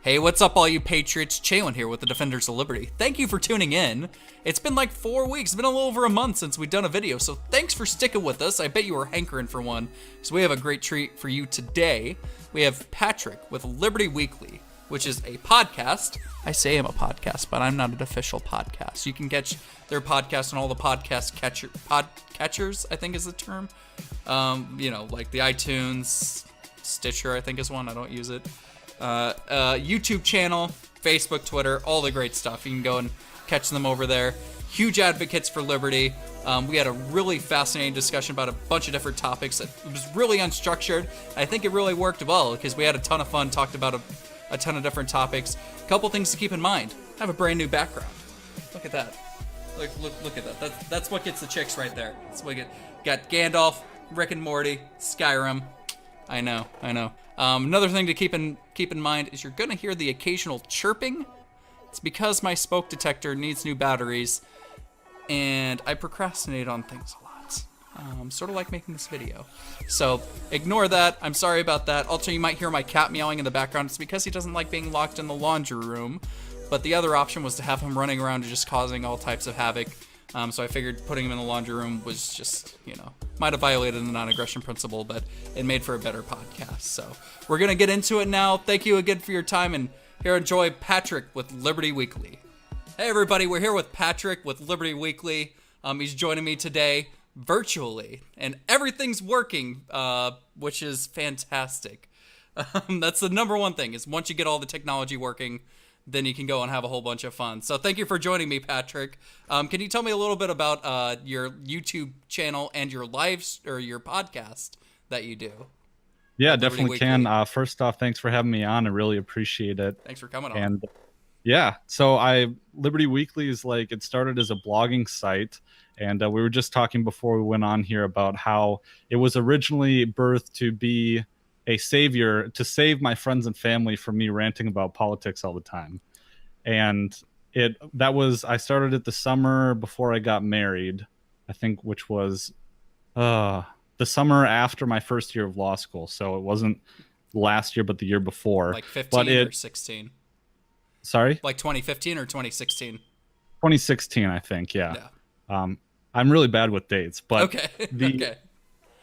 Hey, what's up, all you patriots? Chanlon here with the Defenders of Liberty. Thank you for tuning in. It's been like 4 weeks, it's been a little over a month since we've done a video, so thanks for sticking with us. I bet you were hankering for one, so we have a great treat for you today. We have Patrick with Liberty Weekly, which is a podcast. I say I'm a podcast, but I'm not an official podcast. You can catch their podcast on all the podcast podcatchers, I think is the term. Like the iTunes, Stitcher, I think is one. I don't use it. YouTube channel, Facebook, Twitter, all the great stuff. You can go and catch them over there. Huge advocates for liberty. We had a really fascinating discussion about a bunch of different topics. It was really unstructured. I think it really worked well because we had a ton of fun, talked about a ton of different topics. A couple things to keep in mind. I have a brand new background. Look at that. Look at that. That's what gets the chicks right there. That's what got Gandalf, Rick and Morty, Skyrim. I know. Another thing to keep in mind is you're gonna hear the occasional chirping. It's because my smoke detector needs new batteries, and I procrastinate on things a lot. Sort of like making this video. So ignore that. I'm sorry about that. Also, you might hear my cat meowing in the background. It's because he doesn't like being locked in the laundry room. But the other option was to have him running around and just causing all types of havoc. So I figured putting him in the laundry room was just, might have violated the non-aggression principle, but it made for a better podcast. So we're going to get into it now. Thank you again for your time, and here enjoy Patrick with Liberty Weekly. Hey everybody, we're here with Patrick with Liberty Weekly. He's joining me today virtually, and everything's working, which is fantastic. That's the number one thing, is once you get all the technology working, then you can go and have a whole bunch of fun. So thank you for joining me, Patrick. Can you tell me a little bit about your YouTube channel and your your podcast that you do? Yeah, definitely can. First off, thanks for having me on. I really appreciate it. Thanks for coming on. And yeah, so Liberty Weekly is it started as a blogging site. And we were just talking before we went on here about how it was originally birthed to be a savior, to save my friends and family from me ranting about politics all the time. And I started it the summer before I got married, I think, which was the summer after my first year of law school. So it wasn't last year, but the year before. Like 15 or 16? Sorry? Like 2015 or 2016? 2016, I think, yeah. I'm really bad with dates, but okay. Okay.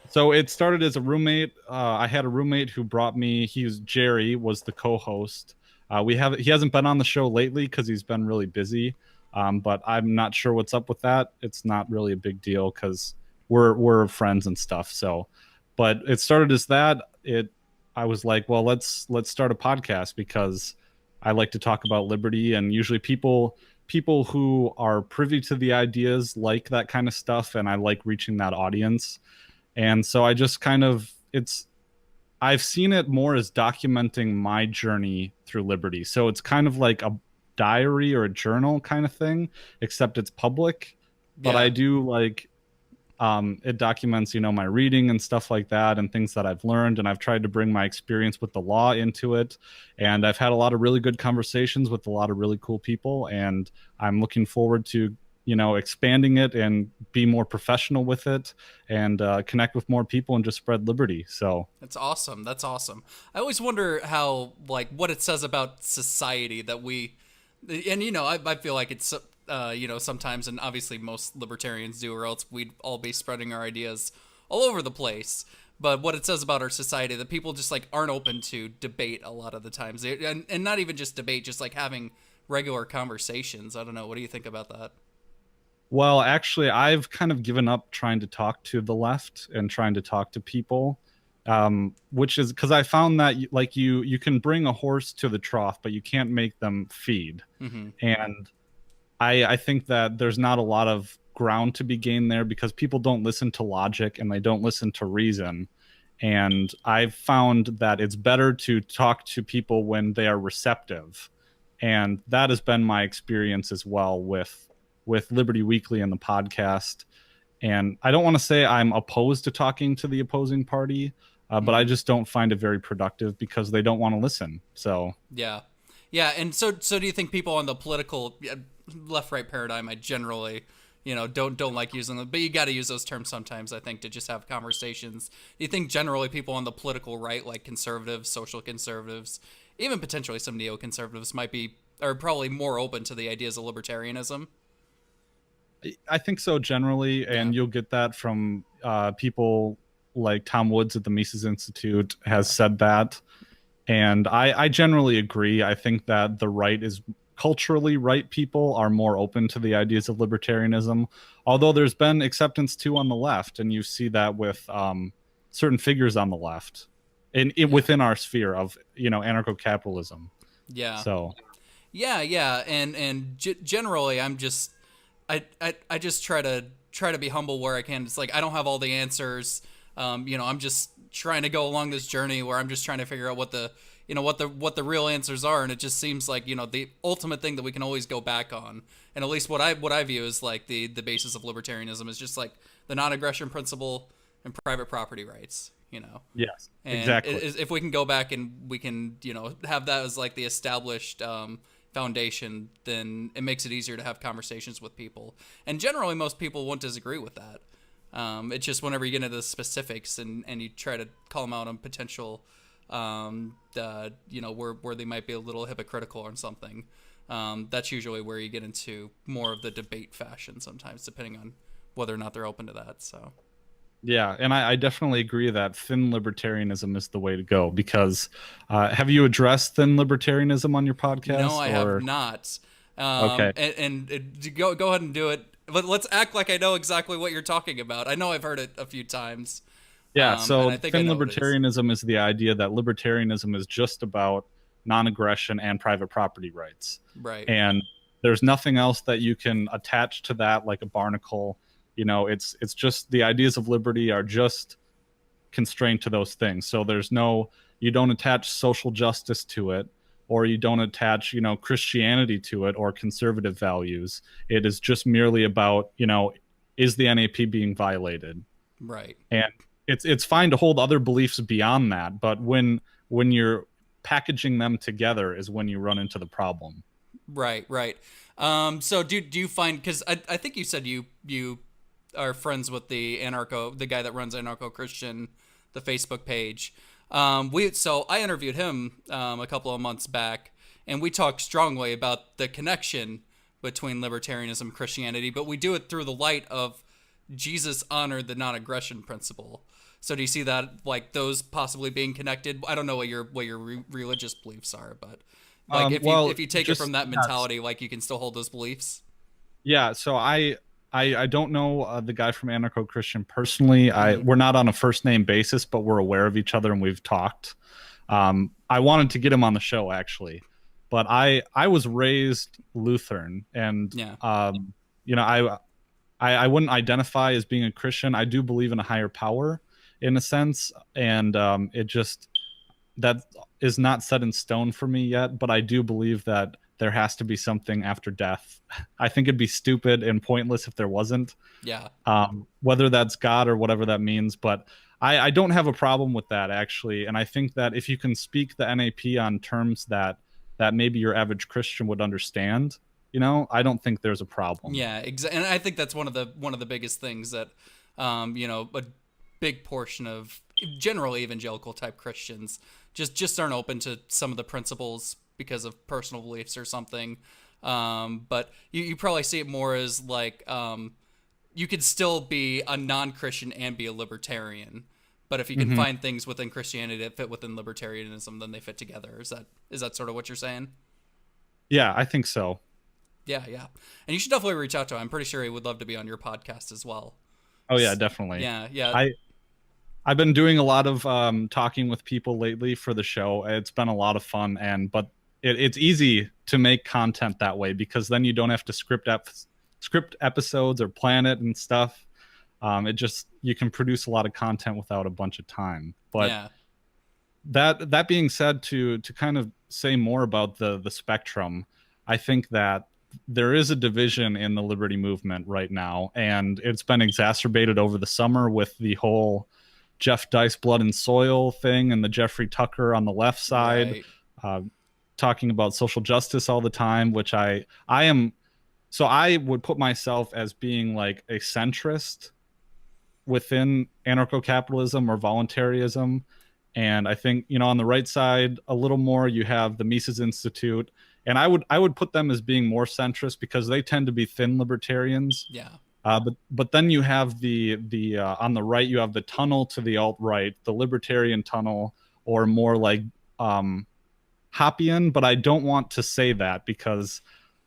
So it started as a roommate. I had a roommate who brought me. Jerry was the co-host. He hasn't been on the show lately because he's been really busy. But I'm not sure what's up with that. It's not really a big deal because we're friends and stuff. So, but it started as that. I was like, well, let's start a podcast because I like to talk about liberty, and usually people who are privy to the ideas like that kind of stuff, and I like reaching that audience. And so I just I've seen it more as documenting my journey through liberty. So it's kind of like a diary or a journal kind of thing, except it's public. But I do it documents, my reading and stuff like that, and things that I've learned. And I've tried to bring my experience with the law into it. And I've had a lot of really good conversations with a lot of really cool people. And I'm looking forward to expanding it and be more professional with it, and connect with more people and just spread liberty. So that's awesome. I always wonder how, what it says about society that I feel like it's, sometimes, and obviously most libertarians do, or else we'd all be spreading our ideas all over the place. But what it says about our society, that people just aren't open to debate a lot of the times, and not even just debate, just having regular conversations. I don't know. What do you think about that? Well, actually, I've kind of given up trying to talk to the left and trying to talk to people, which is because I found that you can bring a horse to the trough, but you can't make them feed. Mm-hmm. And I think that there's not a lot of ground to be gained there because people don't listen to logic and they don't listen to reason. And I've found that it's better to talk to people when they are receptive. And that has been my experience as well with Liberty Weekly and the podcast. And I don't want to say I'm opposed to talking to the opposing party, but I just don't find it very productive because they don't want to listen. So yeah. And so do you think people on the political left-right paradigm, I generally, don't like using them, but you got to use those terms sometimes, I think, to just have conversations. Do you think generally people on the political right, like conservatives, social conservatives, even potentially some neoconservatives might be, are probably more open to the ideas of libertarianism. I think so generally, Yeah. and you'll get that from people like Tom Woods at the Mises Institute has said that. And I generally agree. I think that the right is culturally right people are more open to the ideas of libertarianism, although there's been acceptance too on the left, and you see that with certain figures on the left within our sphere of anarcho-capitalism. Yeah. So Yeah, and generally, I just try to be humble where I can. It's like I don't have all the answers. I'm just trying to go along this journey where I'm just trying to figure out what the real answers are, and it just seems like the ultimate thing that we can always go back on, and at least what I view as like the basis of libertarianism is just like the non-aggression principle and private property rights. yes, And exactly. if we can go back and we can, have that as like the established foundation, then it makes it easier to have conversations with people. And generally, most people won't disagree with that. It's just whenever you get into the specifics and you try to call them out on potential, where they might be a little hypocritical or something. That's usually where you get into more of the debate fashion sometimes, depending on whether or not they're open to that. So. Yeah, and I definitely agree that thin libertarianism is the way to go because have you addressed thin libertarianism on your podcast? No, I have not. Okay. And go ahead and do it. But let's act like I know exactly what you're talking about. I know I've heard it a few times. Yeah, so I think thin I know what it is. libertarianism is the idea that libertarianism is just about non-aggression and private property rights. Right. And there's nothing else that you can attach to that like a barnacle. It's just the ideas of liberty are just constrained to those things. So you don't attach social justice to it, or you don't attach, Christianity to it or conservative values. It is just merely about, is the NAP being violated? Right. And it's fine to hold other beliefs beyond that, but when you're packaging them together is when you run into the problem. Right. So do you find, because I think you said you are friends with the guy that runs Anarcho Christian, the Facebook page. So I interviewed him a couple of months back, and we talked strongly about the connection between libertarianism and Christianity, but we do it through the light of Jesus honored the non-aggression principle. So do you see that, like, those possibly being connected? I don't know what your religious beliefs are, but like if you take it from that mentality, like you can still hold those beliefs. Yeah. So I don't know the guy from Anarcho Christian personally. We're not on a first name basis, but we're aware of each other and we've talked. I wanted to get him on the show actually, but I was raised Lutheran, and I wouldn't identify as being a Christian. I do believe in a higher power in a sense, and that is not set in stone for me yet, but I do believe that there has to be something after death. I think it'd be stupid and pointless if there wasn't. Yeah. Whether that's God or whatever that means, but I don't have a problem with that actually. And I think that if you can speak the NAP on terms that maybe your average Christian would understand, I don't think there's a problem. Yeah, exactly. And I think that's one of the biggest things that, a big portion of generally evangelical type Christians just aren't open to some of the principles because of personal beliefs or something. But you probably see it more as like, you could still be a non-Christian and be a libertarian. But if you can find things within Christianity that fit within libertarianism, then they fit together. Is that sort of what you're saying? Yeah, I think so. Yeah. And you should definitely reach out to him. I'm pretty sure he would love to be on your podcast as well. Oh yeah, definitely. Yeah. I've been doing a lot of talking with people lately for the show. It's been a lot of fun, but it's easy to make content that way because then you don't have to script episodes or plan it and stuff. You can produce a lot of content without a bunch of time. But yeah. That being said, to kind of say more about the spectrum, I think that there is a division in the liberty movement right now, and it's been exacerbated over the summer with the whole Jeff Dice blood and soil thing and the Jeffrey Tucker on the left side, talking about social justice all the time, which I am. So I would put myself as being like a centrist within anarcho-capitalism or voluntarism. And I think, on the right side, a little more, you have the Mises Institute. And I would put them as being more centrist because they tend to be thin libertarians. Yeah. But then you have the on the right, you have the tunnel to the alt right, the libertarian tunnel, or more like Hoppian. But I don't want to say that because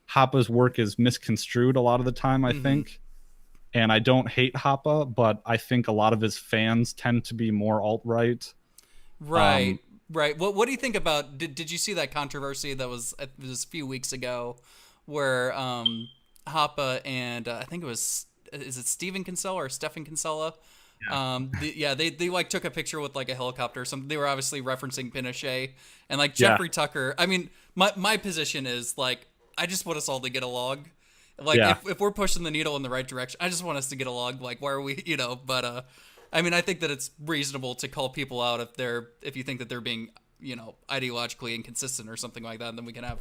Hoppe's work is misconstrued a lot of the time, I think. And I don't hate Hoppe, but I think a lot of his fans tend to be more alt right. Right. Right. What do you think about? Did you see that controversy that was it was a few weeks ago, where Hoppe and I think it was is it Stephen Kinsella or Stefan Kinsella? They like took a picture with like a helicopter or something. They were obviously referencing Pinochet and like Jeffrey Tucker. I mean, my position is like I just want us all to get along. Like if we're pushing the needle in the right direction, I just want us to get along. Like why are we, But I mean, I think that it's reasonable to call people out if you think that they're being, ideologically inconsistent or something like that. And then we can have,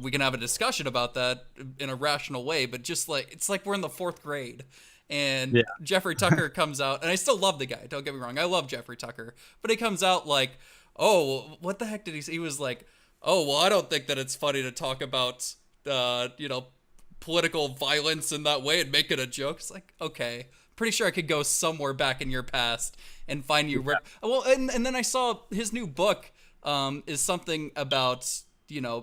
we can have a discussion about that in a rational way. But just like it's like we're in the fourth grade, and Jeffrey Tucker comes out, and I still love the guy. Don't get me wrong, I love Jeffrey Tucker, but he comes out like, oh, what the heck did he say? He was like, oh, well, I don't think that it's funny to talk about, political violence in that way and make it a joke. It's like, okay. Pretty sure I could go somewhere back in your past and find you. Well, and then I saw his new book is something about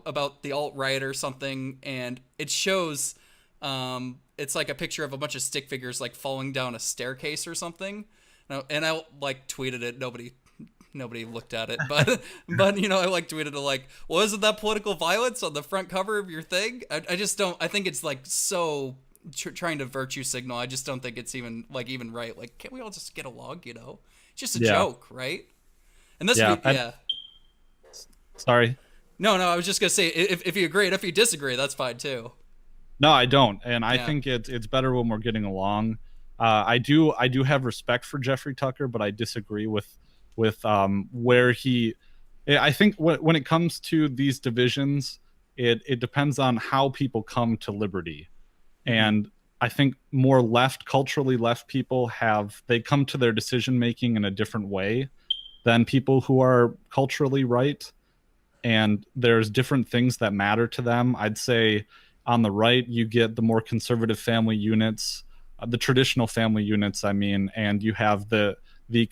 about the alt-right or something, and it shows it's like a picture of a bunch of stick figures like falling down a staircase or something. And I like tweeted it. Nobody looked at it, but I like tweeted it like, well, isn't that political violence on the front cover of your thing? I just don't. I think it's like so. Trying to virtue signal. I just don't think it's even right. Like, can't we all just get along? It's just a joke, right? And this, sorry. No, I was just gonna say if you agree, and if you disagree, that's fine too. No, I don't, and I think it's better when we're getting along. I do have respect for Jeffrey Tucker, but I disagree with where he. I think when it comes to these divisions, it depends on how people come to liberty. And I think more culturally left people they come to their decision making in a different way than people who are culturally right. And there's different things that matter to them. I'd say on the right, you get the more conservative family units, the traditional family units, and you have the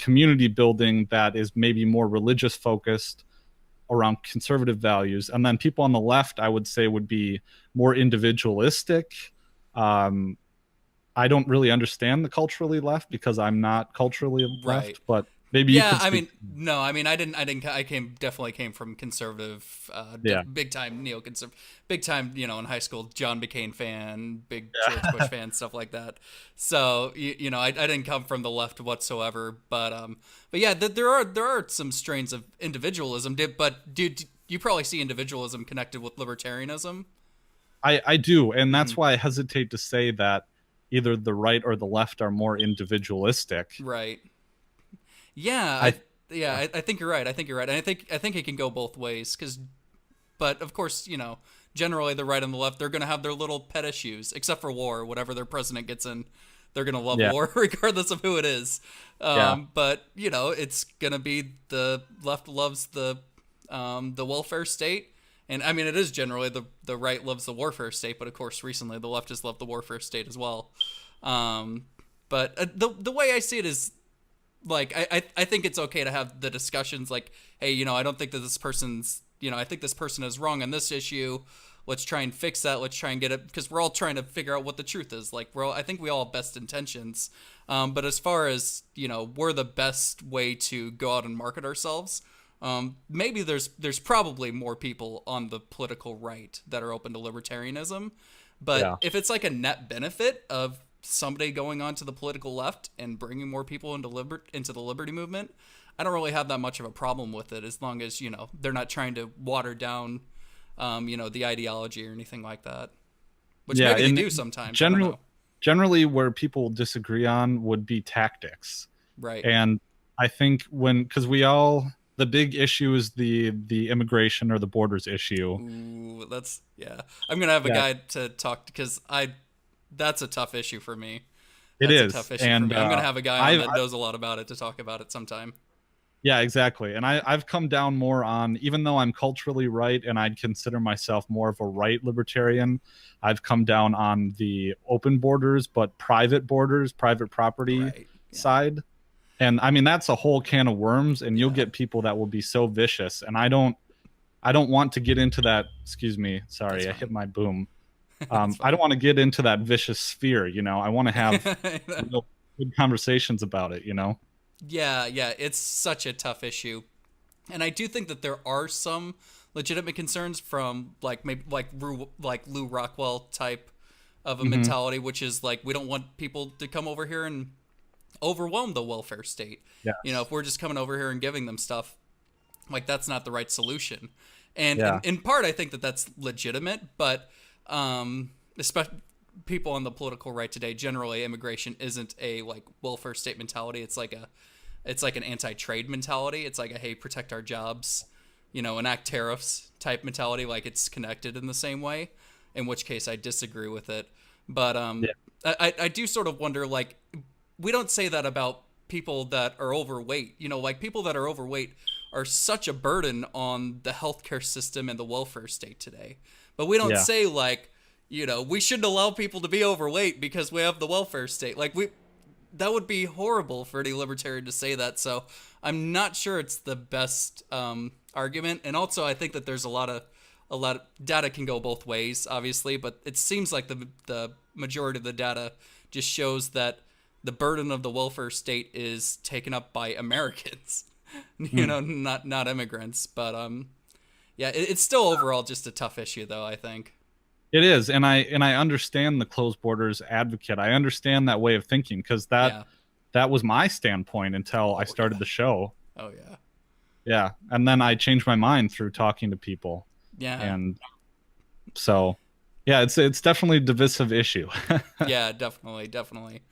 community building that is maybe more religious focused around conservative values. And then people on the left, I would say, would be more individualistic. I don't really understand the culturally left because I'm not culturally left, but maybe you could speak. I definitely came from conservative, big time neoconservative, big time, in high school, John McCain fan, big George Bush fan, stuff like that. So, I didn't come from the left whatsoever, but yeah, there are some strains of individualism, but dude, you probably see individualism connected with libertarianism. I do, and that's why I hesitate to say that either the right or the left are more individualistic. Right. Yeah, I think you're right. And I think it can go both ways but of course, generally the right and the left, they're going to have their little pet issues, except for war. Whatever their president gets in, they're going to love war regardless of who it is. But it's going to be the left loves the welfare state. And I mean, it is generally the right loves the warfare state, but of course, recently the left has loved the warfare state as well. But the way I see it is, like, I think it's okay to have the discussions, like, hey, I don't think that this person's, I think this person is wrong on this issue. Let's try and fix that. Let's try and get it, because we're all trying to figure out what the truth is. Like, I think we all have best intentions. But as far as, we're the best way to go out and market ourselves. Maybe there's probably more people on the political right that are open to libertarianism, but if it's like a net benefit of somebody going on to the political left and bringing more people into the liberty movement, I don't really have that much of a problem with it, as long as they're not trying to water down the ideology or anything like that, which maybe they do sometimes. Generally where people disagree on would be tactics, right? And I think because the big issue is the immigration or the borders issue. Ooh, I'm gonna have a guy to talk, because that's a tough issue for me. It is a tough issue for me. I'm gonna have a guy on that knows a lot about it to talk about it sometime. Yeah, exactly. And I've come down more on, even though I'm culturally right and I'd consider myself more of a right libertarian, I've come down on the open borders, but private borders, private property Right. Yeah. side. And I mean, that's a whole can of worms, and you'll Yeah. get people that will be so vicious. And I don't want to get into that. Excuse me. That's Sorry, I hit fine. my boom. That's I don't fine. want to get into that vicious sphere. I want to have real good conversations about it. Yeah, yeah, it's such a tough issue. And I do think that there are some legitimate concerns from like maybe like Lou Rockwell type of a Hmm. mentality, which is like we don't want people to come over here and overwhelm the welfare state. Yes. If we're just coming over here and giving them stuff, like that's not the right solution. And Yeah. in part, I think that that's legitimate, but especially people on the political right today, generally immigration isn't a like welfare state mentality. It's like an anti-trade mentality. It's like a hey, protect our jobs, enact tariffs type mentality. Like it's connected in the same way. In which case, I disagree with it. But Yeah. I do sort of wonder like we don't say that about people that are overweight. Like people that are overweight are such a burden on the healthcare system and the welfare state today. But we don't Yeah. say like, we shouldn't allow people to be overweight because we have the welfare state. Like that would be horrible for any libertarian to say that. So I'm not sure it's the best argument. And also, I think that there's a lot of data can go both ways, obviously, but it seems like the majority of the data just shows that the burden of the welfare state is taken up by Americans, Mm. not immigrants. But yeah, it's still overall just a tough issue, though. I think. It is, and I understand the closed borders advocate. I understand that way of thinking because Yeah. that was my standpoint until I Oh started yeah. the show. Oh yeah. Yeah, and then I changed my mind through talking to people, Yeah. and so yeah, it's definitely a divisive issue. Yeah. Definitely. Definitely.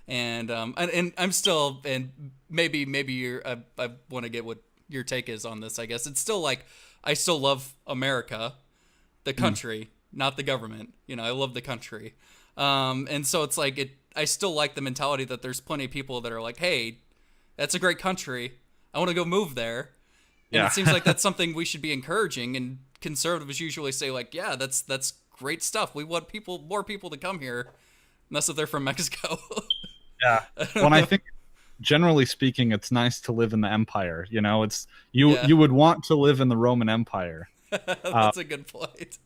And I'm still, and maybe you're I want to get what your take is on this. I guess it's still like I still love America, the Mm. country, not the government. I love the country. And so it's like I still like the mentality that there's plenty of people that are like, hey, that's a great country. I want to go move there. And Yeah. it seems like that's something we should be encouraging. And conservatives usually say like, yeah, that's great stuff. We want more people to come here, unless if they're from Mexico. Yeah. I Well, don't and I know. think generally speaking, it's nice to live in the empire. It's you Yeah, you would want to live in the Roman Empire. Uh, that's a good point.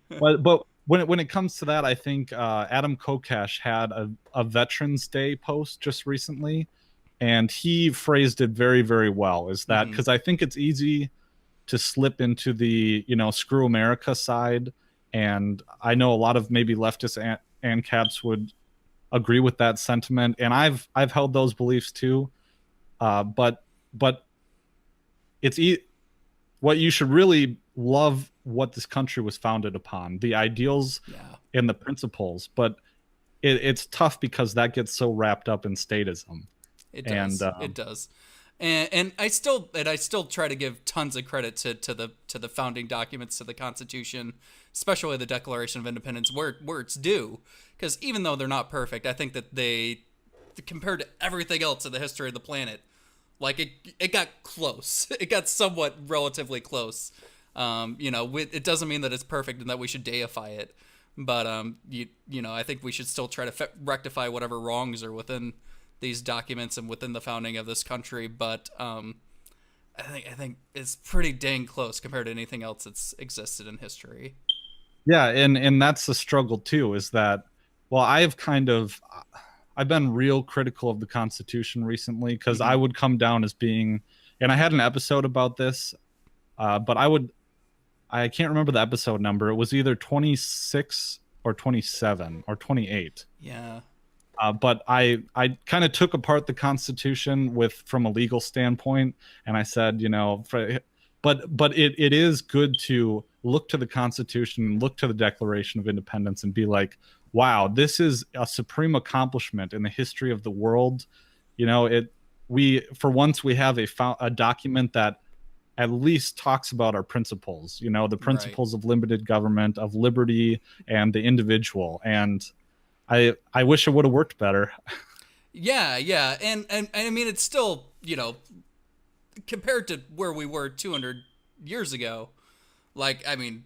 but when it comes to that, I think Adam Kokesh had a Veterans Day post just recently, and he phrased it very, very well. Is that Hmm. because I think it's easy to slip into the screw America side, and I know a lot of maybe leftist ANCAPs would agree with that sentiment, and I've held those beliefs too. But it's what you should really love what this country was founded upon, the ideals Yeah, and the principles. But it's tough because that gets so wrapped up in statism. it And does. It does. And I still try to give tons of credit to the founding documents, to the Constitution, especially the Declaration of Independence, where it's due. Because even though they're not perfect, I think that they, compared to everything else in the history of the planet, like it got close. It got somewhat relatively close. It doesn't mean that it's perfect and that we should deify it, but I think we should still try to rectify whatever wrongs are within these documents and within the founding of this country. But I think it's pretty dang close compared to anything else that's existed in history. yeah, and that's the struggle too, is that, well, I've been real critical of the Constitution recently because I Hmm. would come down as being, and I had an episode about this, but I can't remember the episode number. It was either 26 or 27 or 28. Yeah. But I kind of took apart the Constitution from a legal standpoint, and I said, but it is good to look to the Constitution and look to the Declaration of Independence and be like, wow, this is a supreme accomplishment in the history of the world. We for once we have a document that at least talks about our principles, the Right. principles of limited government, of liberty, and the individual. And I wish it would have worked better. Yeah, yeah, and I mean it's still compared to where we were 200 years ago, like, I mean,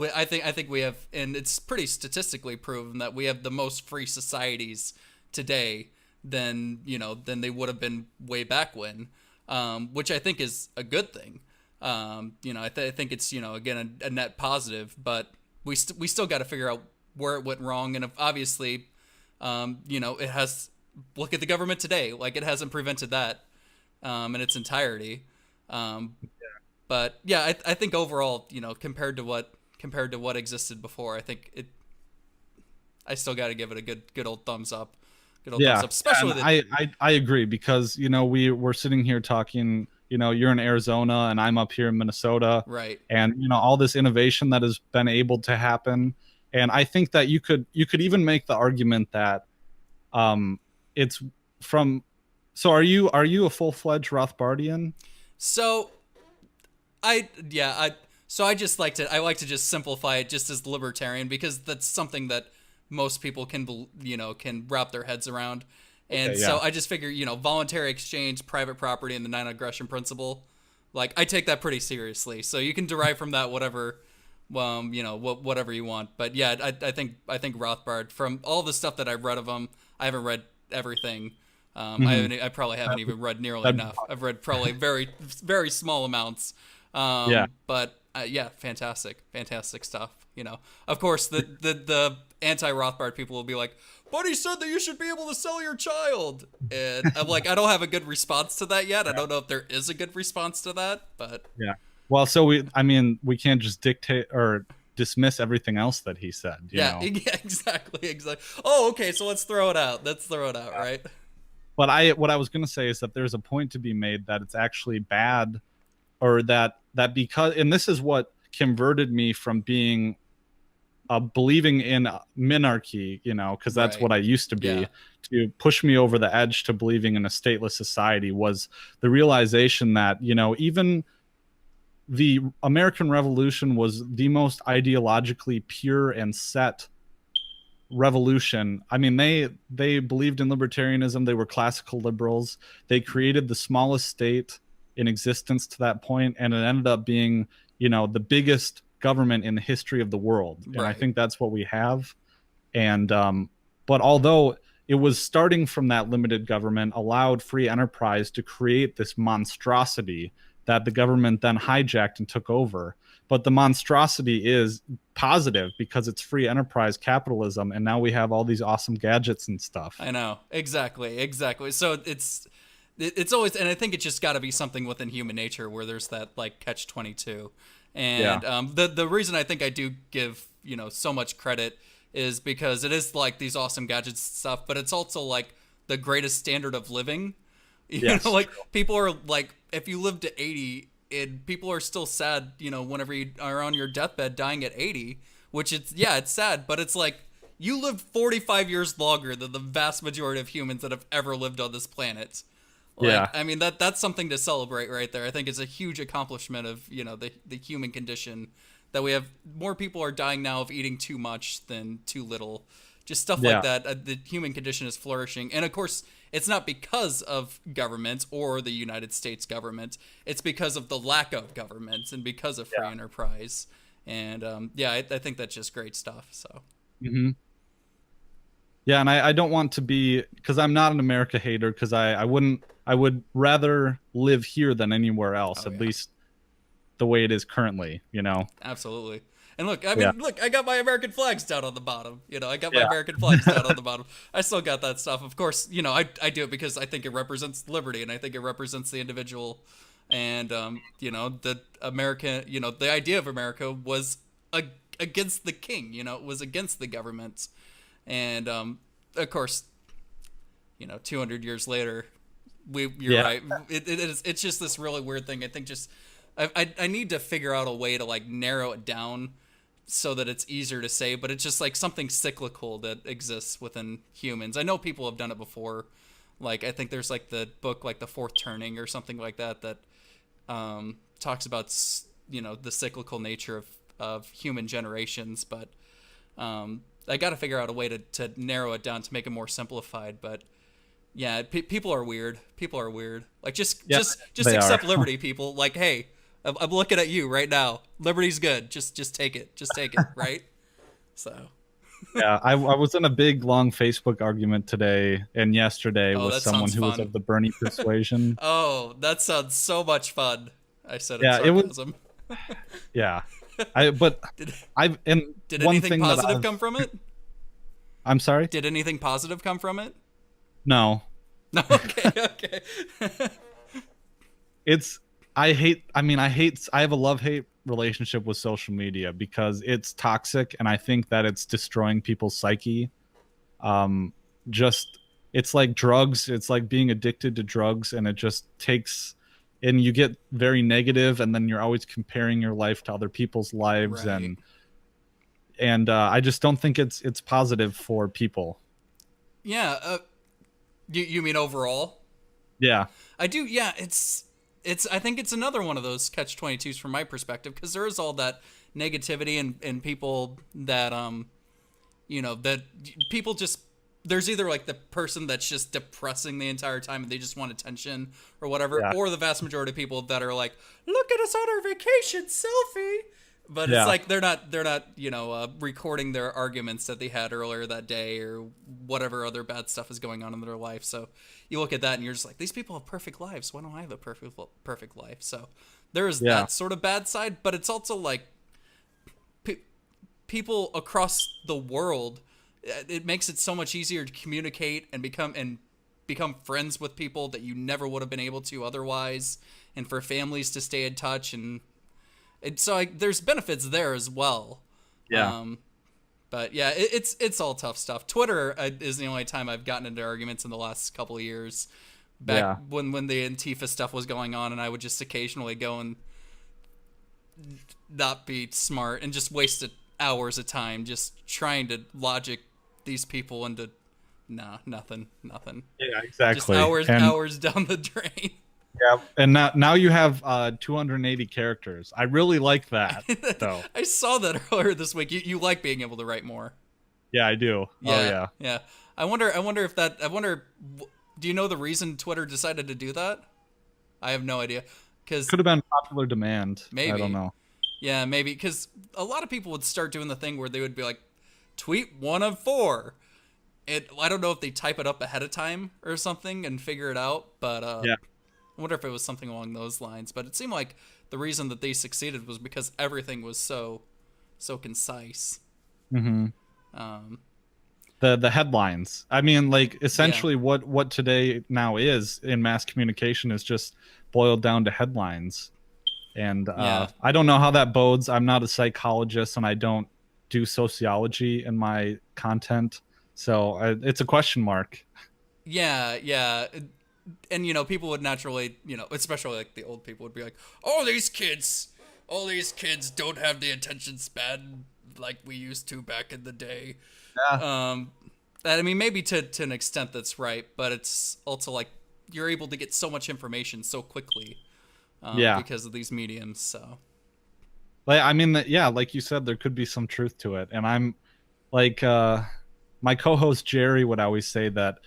I think we have, and it's pretty statistically proven that we have the most free societies today than than they would have been way back when, which I think is a good thing. I think it's again a net positive, but we still got to figure out where it went wrong, and if, obviously, it has. Look at the government today; like, it hasn't prevented that in its entirety. But yeah, I think overall, compared to what existed before, I think I still got to give it a good old thumbs up. Good old thumbs up, especially I agree, because we're sitting here talking, you're in Arizona and I'm up here in Minnesota, right, and all this innovation that has been able to happen. And I think that you could even make the argument that it's from. So are you a full-fledged Rothbardian? So I just like to just simplify it just as libertarian, because that's something that most people can wrap their heads around. And Okay, so yeah. I just figure, voluntary exchange, private property, and the non-aggression principle. Like, I take that pretty seriously. So you can derive from that whatever, whatever you want. But yeah, I think Rothbard, from all the stuff that I've read of him, I haven't read everything. I probably haven't even read nearly enough. I've read probably very, very small amounts. Yeah. But yeah, fantastic stuff. Of course, the anti-Rothbard people will be like, "But he said that you should be able to sell your child," and I'm like, I don't have a good response to that yet. I don't know if there is a good response to that, but Yeah. Well, so we can't just dictate or dismiss everything else that he said. Yeah, exactly. Oh, okay. So let's throw it out. Right? But what I was gonna say is that there's a point to be made that it's actually bad, or that because, and this is what converted me from being believing in minarchy, because that's Right. what I used to be, Yeah. to push me over the edge to believing in a stateless society, was the realization that even the American Revolution was the most ideologically pure and set revolution. I mean, they believed in libertarianism. They were classical liberals. They created the smallest state in existence to that point, and it ended up being the biggest government in the history of the world. And I Right. think that's what we have. And but although it was starting from that limited government, allowed free enterprise to create this monstrosity that the government then hijacked and took over. But the monstrosity is positive because it's free enterprise capitalism, and now we have all these awesome gadgets and stuff. I know. Exactly. So it's always, and I think it's just got to be something within human nature where there's that, like, catch-22. And Yeah. the reason I think I do give so much credit is because it is like these awesome gadgets and stuff, but it's also like the greatest standard of living. Yes, Like, people are like, if you live to 80, and people are still sad, whenever you are on your deathbed dying at 80, which it's sad, but it's like, you lived 45 years longer than the vast majority of humans that have ever lived on this planet. Like, Yeah. I mean, that's something to celebrate right there. I think it's a huge accomplishment of, the human condition, that we have more people are dying now of eating too much than too little. Just stuff Yeah. like that. The human condition is flourishing. And of course, it's not because of government or the United States government. It's because of the lack of government and because of free enterprise. And I think that's just great stuff. So. Mm-hmm. Yeah, and I don't want to be, because I'm not an America hater, because I would rather live here than anywhere else, Oh, at yeah. least the way it is currently, Absolutely. And look, I mean, Yeah. look, I got my American flags down on the bottom. I got my Yeah. American flags down on the bottom. I still got that stuff. Of course, I do it because I think it represents liberty, and I think it represents the individual. And, the American, the idea of America was against the king, it was against the government. And, of course, 200 years later, you're Yeah. right. It's just this really weird thing. I think I need to figure out a way to, like, narrow it down so that it's easier to say, but it's just like something cyclical that exists within humans. I know people have done it before. Like, I think there's, like, the book, like, The Fourth Turning or something like that, that talks about, the cyclical nature of human generations. But I got to figure out a way to narrow it down to make it more simplified. But Yeah, people are weird. People are weird. Like Yeah, just they accept are. liberty, people. Like, hey, I'm looking at you right now. Liberty's good. Just take it. Just take it. Right. So. Yeah, I was in a big long Facebook argument today and yesterday Oh, with that someone sounds who was fun. of the Bernie persuasion. Oh, that sounds so much fun. I said in Yeah, it was. sarcasm. Yeah, but Did I've and did one anything thing that positive I've. come from it? I'm sorry. Did anything positive come from it? No, No. Okay. Okay. it's. I hate. I mean, I hate. I have a love-hate relationship with social media because it's toxic, and I think that it's destroying people's psyche. Um, just it's like drugs. It's like being addicted to drugs, and it just takes. And you get very negative, and then you're always comparing your life to other people's lives, Right. and I just don't think it's positive for people. Yeah. You mean overall? Yeah, I do. Yeah. It's. I think it's another one of those catch-22s from my perspective, because there is all that negativity and people that that people just, there's either like the person that's just depressing the entire time and they just want attention or whatever, yeah, or the vast majority of people that are like, look at us on our vacation selfie. But it's yeah, like they're not recording their arguments that they had earlier that day or whatever other bad stuff is going on in their life. So you look at that and you're just like, these people have perfect lives. Why don't I have a perfect life? So there is yeah, that sort of bad side, but it's also like people across the world, it makes it so much easier to communicate and become friends with people that you never would have been able to otherwise, and for families to stay in touch, and so there's benefits there as well. yeah, But yeah, it's all tough stuff. Twitter is the only time I've gotten into arguments in the last couple of years. Back yeah. when the Antifa stuff was going on, and I would just occasionally go and not be smart and just wasted hours of time just trying to logic these people into nothing. Yeah, Just exactly. hours down the drain. Yeah, and now you have 280 characters. I really like that, though. I saw that earlier this week. You like being able to write more. Yeah, I do. Yeah, Oh yeah. yeah. I wonder if that. Do you know the reason Twitter decided to do that? I have no idea. Because Could have been popular demand. maybe. I don't know. Yeah, maybe. Because a lot of people would start doing the thing where they would be like, tweet 1 of 4. I don't know if they type it up ahead of time or something and figure it out, but Yeah. I wonder if it was something along those lines. But it seemed like the reason that they succeeded was because everything was so concise. Mm-hmm. Um, The headlines. I mean, like essentially what today now is in mass communication is just boiled down to headlines. And Yeah. I don't know how that bodes. I'm not a psychologist, and I don't do sociology in my content, so it's a question mark. yeah. And people would naturally, especially like the old people would be like, all these kids don't have the attention span like we used to back in the day. Yeah. That, I mean, maybe to an extent that's right, but it's also like you're able to get so much information so quickly, Yeah. because of these mediums. So Like, I mean, yeah, like you said, there could be some truth to it. And I'm like, my co-host Jerry would always say that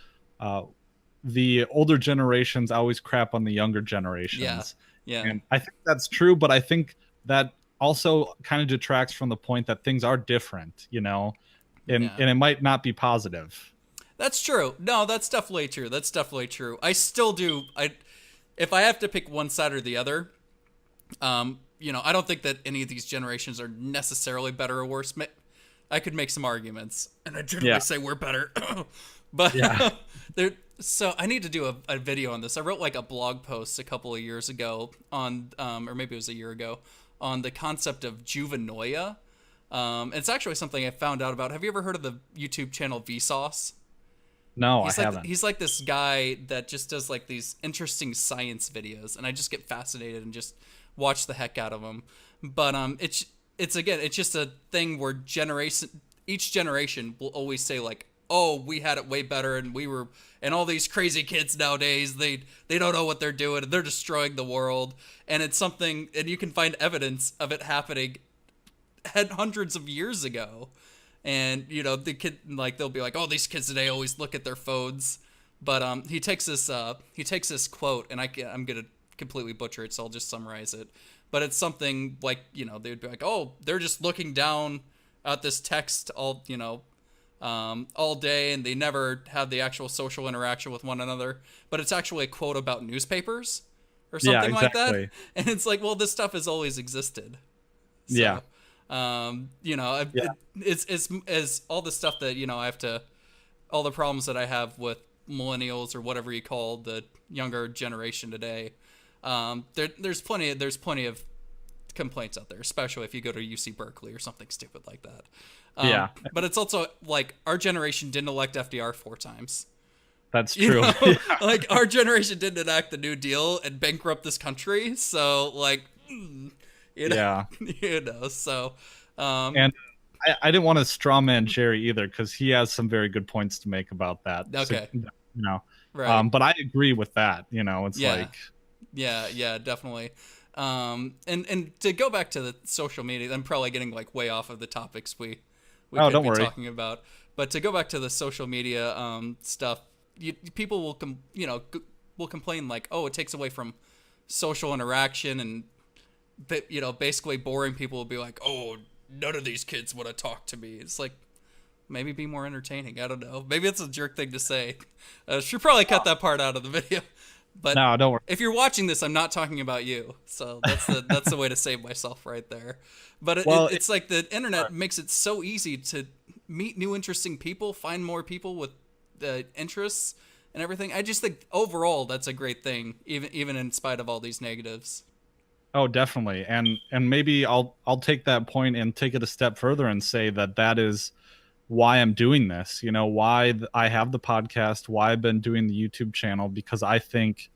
the older generations always crap on the younger generations. yeah, And I think that's true, but I think that also kind of detracts from the point that things are different, and Yeah. it might not be positive. That's true. No, that's definitely true. I still do. If I have to pick one side or the other, I don't think that any of these generations are necessarily better or worse. I could make some arguments, and I generally Yeah. say we're better. But Yeah. so I need to do a video on this. I wrote like a blog post a couple of years ago on, or maybe it was a year ago, on the concept of juvenoia. It's actually something I found out about. Have you ever heard of the YouTube channel Vsauce? No, He's I like haven't. he's like this guy that just does like these interesting science videos, and I just get fascinated and just watch the heck out of them. But it's again, it's just a thing where each generation will always say like, oh, we had it way better, and all these crazy kids nowadays, they don't know what they're doing, and they're destroying the world. And it's something, and you can find evidence of it happening hundreds of years ago. And the kid, like, they'll be like, oh, these kids today always look at their phones, But he takes this quote, and I'm gonna completely butcher it, so I'll just summarize it. But it's something like, they'd be like, oh, they're just looking down at this text all day, and they never have the actual social interaction with one another. But it's actually a quote about newspapers or Yeah, something like that. exactly. And it's like, well, this stuff has always existed. So, Yeah. Yeah. it's all the stuff that, I have to, all the problems that I have with millennials or whatever you call the younger generation today. There's plenty of complaints out there, especially if you go to UC Berkeley or something stupid like that. Yeah. But it's also like our generation didn't elect FDR 4 times. That's You true. know, Yeah. like our generation didn't enact the New Deal and bankrupt this country. So like, Yeah. So, And I didn't want to strawman Jerry either, because he has some very good points to make about that. Okay. So, right. but I agree with that. It's Yeah. like, Yeah, definitely. And to go back to the social media, I'm probably getting like way off of the topics we could don't be worry. talking about. But to go back to the social media stuff, people will will complain like, oh, it takes away from social interaction, and basically boring people will be like, oh, none of these kids want to talk to me. It's like, maybe be more entertaining. I don't know. Maybe it's a jerk thing to say. Should probably cut that part out of the video. But No, don't worry. if you're watching this, I'm not talking about you. So that's the way to save myself right there. But it's like the internet makes it so easy to meet new interesting people, find more people with interests and everything. I just think overall that's a great thing, even in spite of all these negatives. Oh, definitely. And maybe I'll take that point and take it a step further and say that is why I'm doing this. Why I have the podcast, why I've been doing the YouTube channel, because I think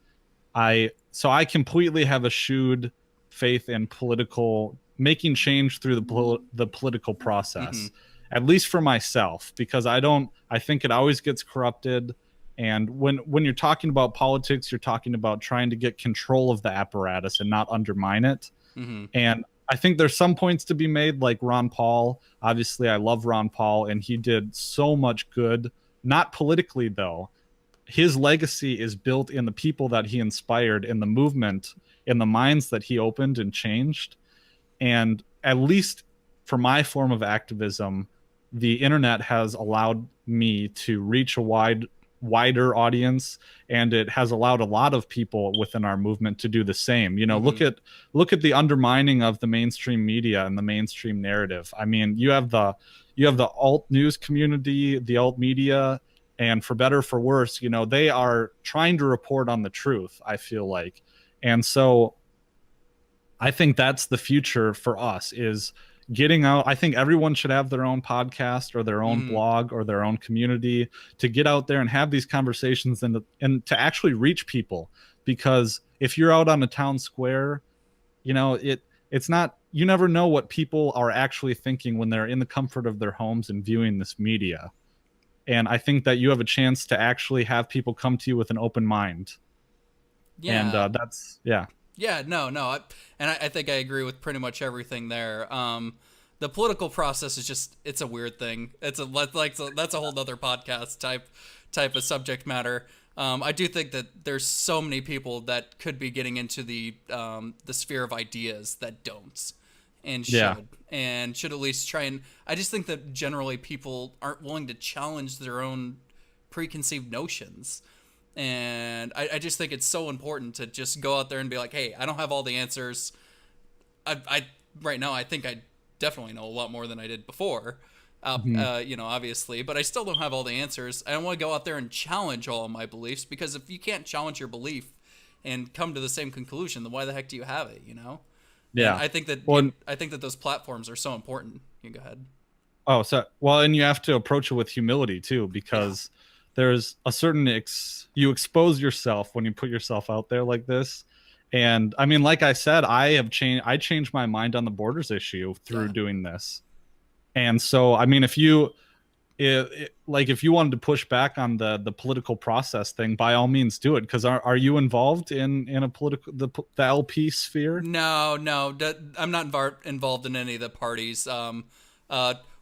I completely have eschewed faith in making change through the political process, at least for myself, because I think it always gets corrupted. And when you're talking about politics, you're talking about trying to get control of the apparatus and not undermine it. And I think there's some points to be made, like Ron Paul. Obviously, I love Ron Paul, and he did so much good, not politically, though. His legacy is built in the people that he inspired, in the movement, in the minds that he opened and changed. And at least for my form of activism, the internet has allowed me to reach a wider audience, and it has allowed a lot of people within our movement to do the same. Look at the undermining of the mainstream media and the mainstream narrative. I mean, you have the alt news community, the alt media, and for better or for worse, they are trying to report on the truth, I feel like. And so I think that's the future for us, is getting out. I think everyone should have their own podcast or their own blog or their own community, to get out there and have these conversations and to actually reach people. Because if you're out on a town square, it's not, you never know what people are actually thinking when they're in the comfort of their homes and viewing this media. And I think that you have a chance to actually have people come to you with an open mind. Yeah. And that's, yeah. Yeah, no. I think I agree with pretty much everything there. The political process is just, it's a weird thing. That's a whole other podcast type of subject matter. I do think that there's so many people that could be getting into the sphere of ideas that don't, and should at least try. And I just think that generally people aren't willing to challenge their own preconceived notions. And I just think it's so important to just go out there and be like, hey, I don't have all the answers. I right now, I think I definitely know a lot more than I did before, obviously, but I still don't have all the answers. I don't want to go out there and challenge all of my beliefs, because if you can't challenge your belief and come to the same conclusion, then why the heck do you have it, Yeah. And I think that those platforms are so important. You can go ahead. Oh, and you have to approach it with humility too, because there's a certain you expose yourself when you put yourself out there like this. And I mean, like I said, I changed my mind on the borders issue through doing this. And so, I mean, if you wanted to push back on the political process thing, by all means do it. Because are you involved in a the LP sphere? No, I'm not involved in any of the parties.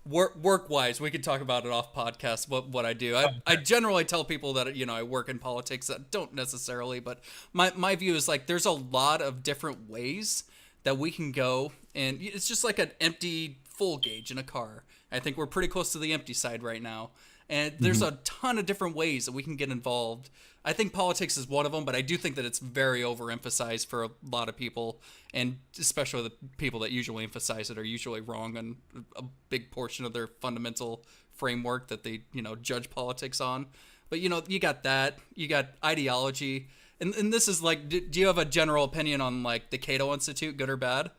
work wise, we could talk about it off podcast. What I do, I generally tell people that I work in politics that don't necessarily, but my view is like there's a lot of different ways that we can go, and it's just like an empty full gauge in a car. I think we're pretty close to the empty side right now, and there's a ton of different ways that we can get involved. I think politics is one of them, but I do think that it's very overemphasized for a lot of people, and especially the people that usually emphasize it are usually wrong on a big portion of their fundamental framework that they, judge politics on. But, you got that. You got ideology. And this is like, do you have a general opinion on, like, the Cato Institute, good or bad?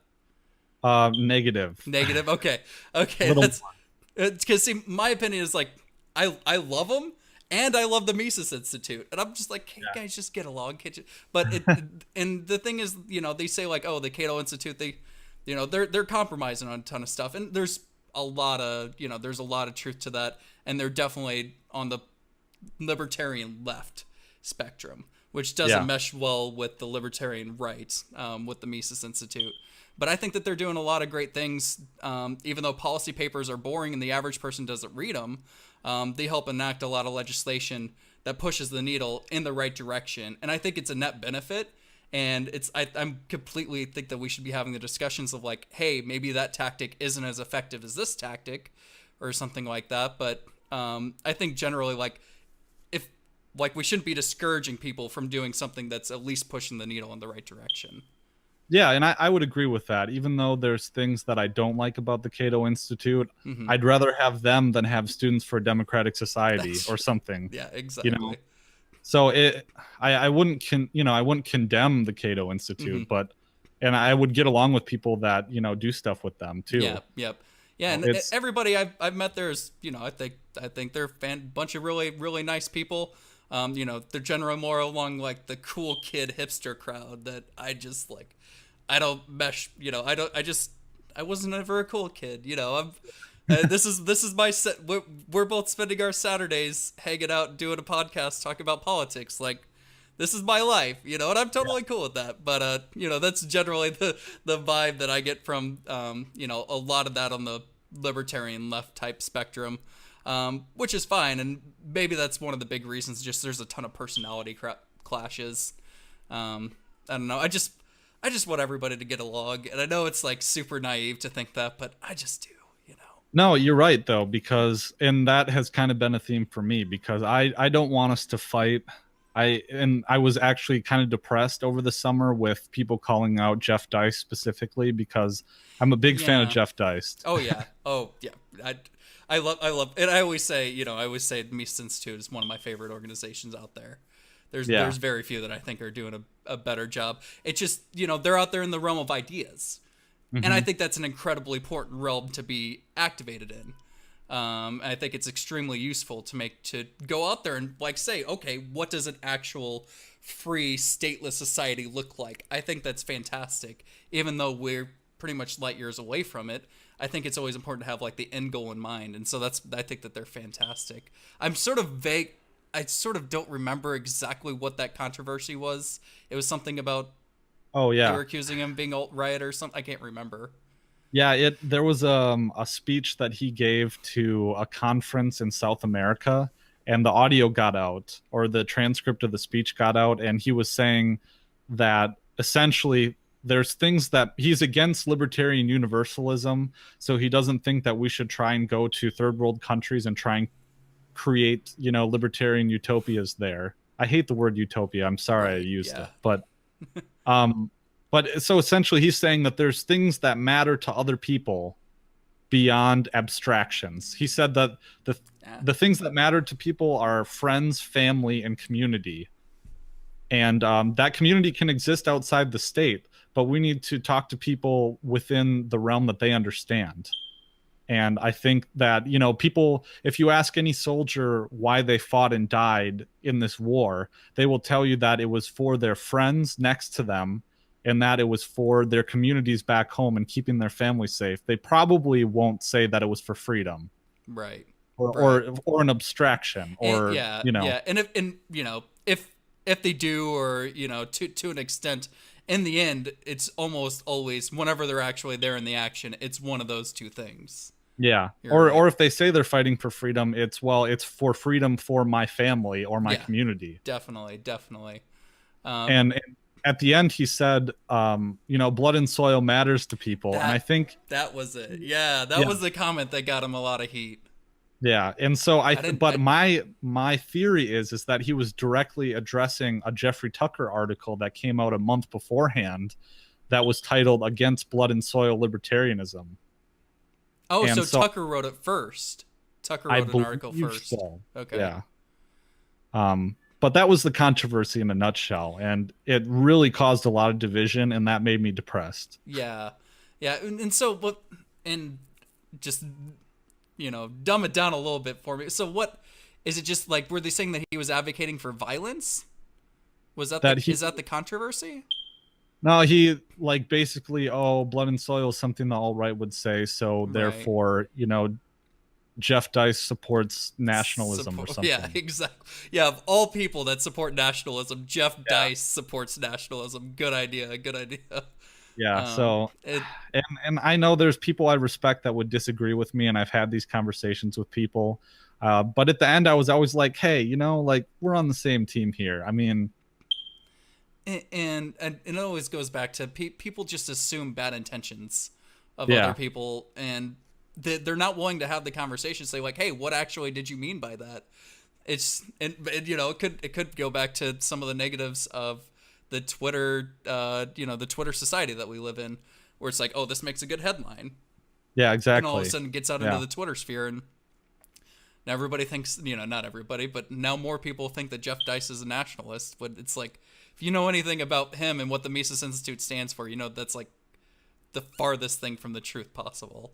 Negative. Negative? Okay. Okay. That's because, see, my opinion is, like, I love them. And I love the Mises Institute. And I'm just like, hey, guys, just get along. Can't you? But and the thing is, they say like, oh, the Cato Institute, they're compromising on a ton of stuff. And there's a lot of, there's a lot of truth to that. And they're definitely on the libertarian left spectrum, which doesn't mesh well with the libertarian right, with the Mises Institute. But I think that they're doing a lot of great things, even though policy papers are boring and the average person doesn't read them. They help enact a lot of legislation that pushes the needle in the right direction, and I think it's a net benefit. And I'm completely think that we should be having the discussions of like, hey, maybe that tactic isn't as effective as this tactic, or something like that. But I think generally, like, if like we shouldn't be discouraging people from doing something that's at least pushing the needle in the right direction. Yeah, and I would agree with that. Even though there's things that I don't like about the Cato Institute, I'd rather have them than have Students for a Democratic Society or something. Yeah, exactly. So I wouldn't I wouldn't condemn the Cato Institute, and I would get along with people that do stuff with them too. Yeah, yep. Yeah, and everybody I've met there is I think they're bunch of really really nice people. They're generally more along like the cool kid hipster crowd that I just like. I don't mesh, I wasn't ever a cool kid, this is my set. We're both spending our Saturdays hanging out, doing a podcast, talking about politics. Like, this is my life, and I'm totally cool with that. But, that's generally the vibe that I get from, a lot of that on the libertarian left type spectrum, which is fine. And maybe that's one of the big reasons, just there's a ton of personality clashes. I don't know. I just want everybody to get along, and I know it's like super naive to think that, but I just do, No, you're right though, because and that has kind of been a theme for me because I don't want us to fight. I was actually kind of depressed over the summer with people calling out Jeff Dice specifically because I'm a big fan of Jeff Dice. Oh yeah, I love, and I always say the Mises Institute is one of my favorite organizations out there. There's very few that I think are doing a better job. It's just, they're out there in the realm of ideas. And I think that's an incredibly important realm to be activated in. I think it's extremely useful to go out there and like say, okay, what does an actual free stateless society look like? I think that's fantastic. Even though we're pretty much light years away from it, I think it's always important to have like the end goal in mind. And so I think that they're fantastic. I'm sort of vague. I sort of don't remember exactly what that controversy was. It was something about they were accusing him of being alt-right or something. I can't remember. Yeah, there was a speech that he gave to a conference in South America, and the audio got out, or the transcript of the speech got out, and he was saying that essentially there's things that he's against libertarian universalism, so he doesn't think that we should try and go to third world countries and try and create libertarian utopias there. I hate the word utopia. I'm sorry I used it, but so essentially he's saying that there's things that matter to other people beyond abstractions. He said that the things that matter to people are friends, family, and community, and that community can exist outside the state, but we need to talk to people within the realm that they understand. And I think that, people, if you ask any soldier why they fought and died in this war, they will tell you that it was for their friends next to them and that it was for their communities back home and keeping their families safe. They probably won't say that it was for freedom. Right. Or an abstraction or, And if they do, or, to an extent, in the end, it's almost always whenever they're actually there in the action, it's one of those two things. Yeah. You're right. Or if they say they're fighting for freedom, it's for freedom for my family or my Yeah, community. definitely, definitely. And at the end, he said, blood and soil matters to people. And I That think, that was it. Yeah, that yeah, was the comment that got him a lot of heat. yeah. And so I didn't. but my theory is that he was directly addressing a Jeffrey Tucker article that came out a month beforehand that was titled "Against Blood and Soil Libertarianism." Oh, And so so Tucker wrote it first. Tucker I wrote an article believe first. so. Okay. Yeah. But that was the controversy in a nutshell, and it really caused a lot of division, and that made me depressed. Yeah, yeah, and so what? And just dumb it down a little bit for me. So what is it? Just like were they saying that he was advocating for violence? Was that is that the controversy? No, he like basically, oh, blood and soil is something the alt-right would say, so Right. therefore, Jeff Dice supports nationalism or something. Yeah, exactly. Yeah, of all people that support nationalism, Jeff Dice supports nationalism. Good idea. Good idea. Yeah. And I know there's people I respect that would disagree with me, and I've had these conversations with people. But at the end, I was always like, hey, like we're on the same team here. I mean, and it always goes back to people just assume bad intentions of Yeah. other people, and they're not willing to have the conversation. Say like, hey, what actually did you mean by that? It could go back to some of the negatives of the Twitter, the Twitter society that we live in, where it's like, oh, this makes a good headline, yeah, exactly. and all of a sudden it gets out into the Twitter sphere, and now everybody thinks, not everybody, but now more people think that Jeff Dice is a nationalist. But it's like, if you know anything about him and what the Mises Institute stands for, that's like the farthest thing from the truth possible.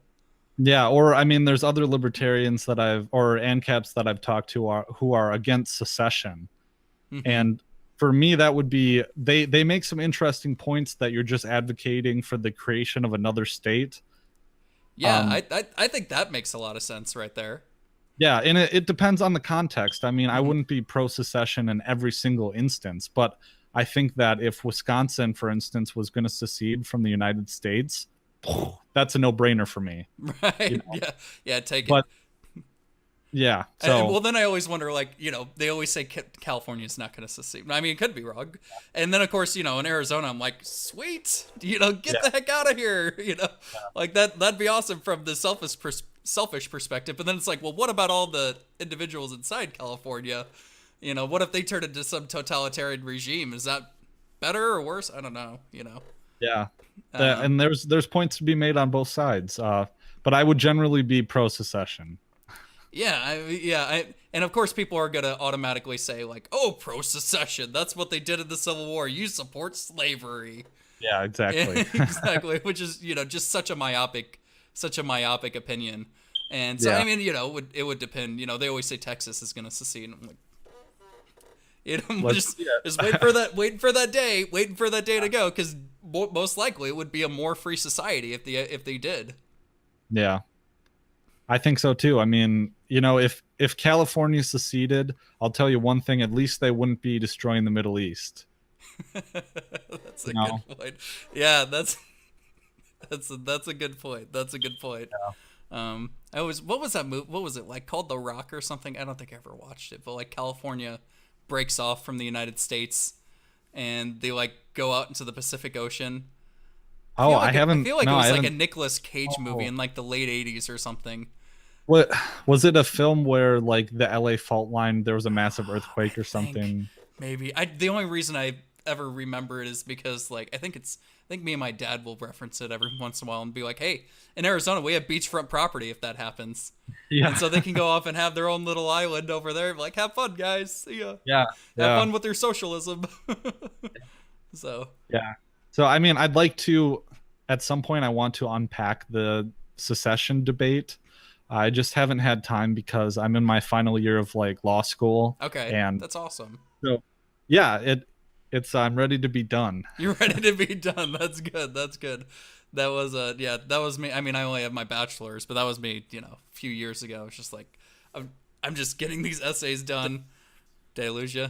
Yeah, or I mean, there's other libertarians or ANCAPs that I've talked to who are against secession, and for me, that would be they make some interesting points that you're just advocating for the creation of another state. Yeah, I think that makes a lot of sense right there. Yeah, and it depends on the context. I mean, I wouldn't be pro-secession in every single instance, but I think that if Wisconsin, for instance, was going to secede from the United States, that's a no-brainer for me. Right. Yeah, take but, it. Yeah. So well, then I always wonder, like, they always say California's not going to secede. I mean, it could be wrong. And then, of course, in Arizona, I'm like, sweet, get the heck out of here. Like that'd be awesome from the selfish perspective. But then it's like, well, what about all the individuals inside California? What if they turn into some totalitarian regime? Is that better or worse? I don't know. Yeah. And there's points to be made on both sides. But I would generally be pro-secession. Yeah, and of course people are gonna automatically say like, "Oh, pro-secession. That's what they did in the Civil War. You support slavery." Yeah, exactly. Exactly, which is just such a myopic opinion. And so I mean, it would depend. They always say Texas is gonna secede. I'm like, just waiting for that day to go, because most likely it would be a more free society if they did. Yeah, I think so too. I mean, if California seceded, I'll tell you one thing: at least they wouldn't be destroying the Middle East. That's a good point. Yeah, that's a good point. That's a good point. Yeah. What was that movie? What was it like, called The Rock or something? I don't think I ever watched it, but like California breaks off from the United States and they like go out into the Pacific Ocean. I haven't. I feel like it was like a Nicolas Cage movie in like the late 80s or something. What was it? A film where like the LA fault line, there was a massive earthquake or something? Maybe. The only reason I ever remember it is because like I think me and my dad will reference it every once in a while and be like, hey, in Arizona we have beachfront property if that happens. Yeah. And so they can go off and have their own little island over there. Like, have fun, guys. See ya. Yeah. Have fun with your socialism. So yeah. So I mean, I'd like to, at some point, I want to unpack the secession debate. I just haven't had time because I'm in my final year of like law school. Okay. And that's awesome. So yeah, it's I'm ready to be done. You're ready to be done. That's good. That's good. That was that was me. I mean, I only have my bachelor's, but that was me, a few years ago. It's just like I'm just getting these essays done. Did I lose you?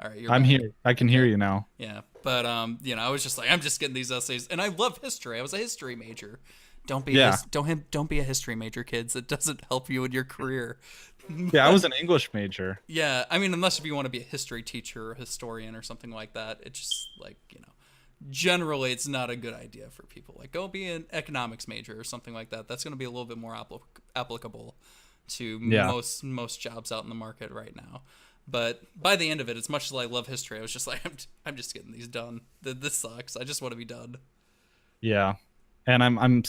All right, I'm back. Here. I can hear you now. Yeah. But I was just like, I'm just getting these essays, and I love history. I was a history major. Don't be a history major, kids. It doesn't help you in your career. Yeah, I was an English major. Yeah, I mean, unless if you want to be a history teacher or a historian or something like that, it's just like, generally it's not a good idea for people. Like, go be an economics major or something like that. That's going to be a little bit more applicable to most jobs out in the market right now. But by the end of it, as much as I love history, I was just like, I'm just getting these done. This sucks. I just want to be done. Yeah. And I'm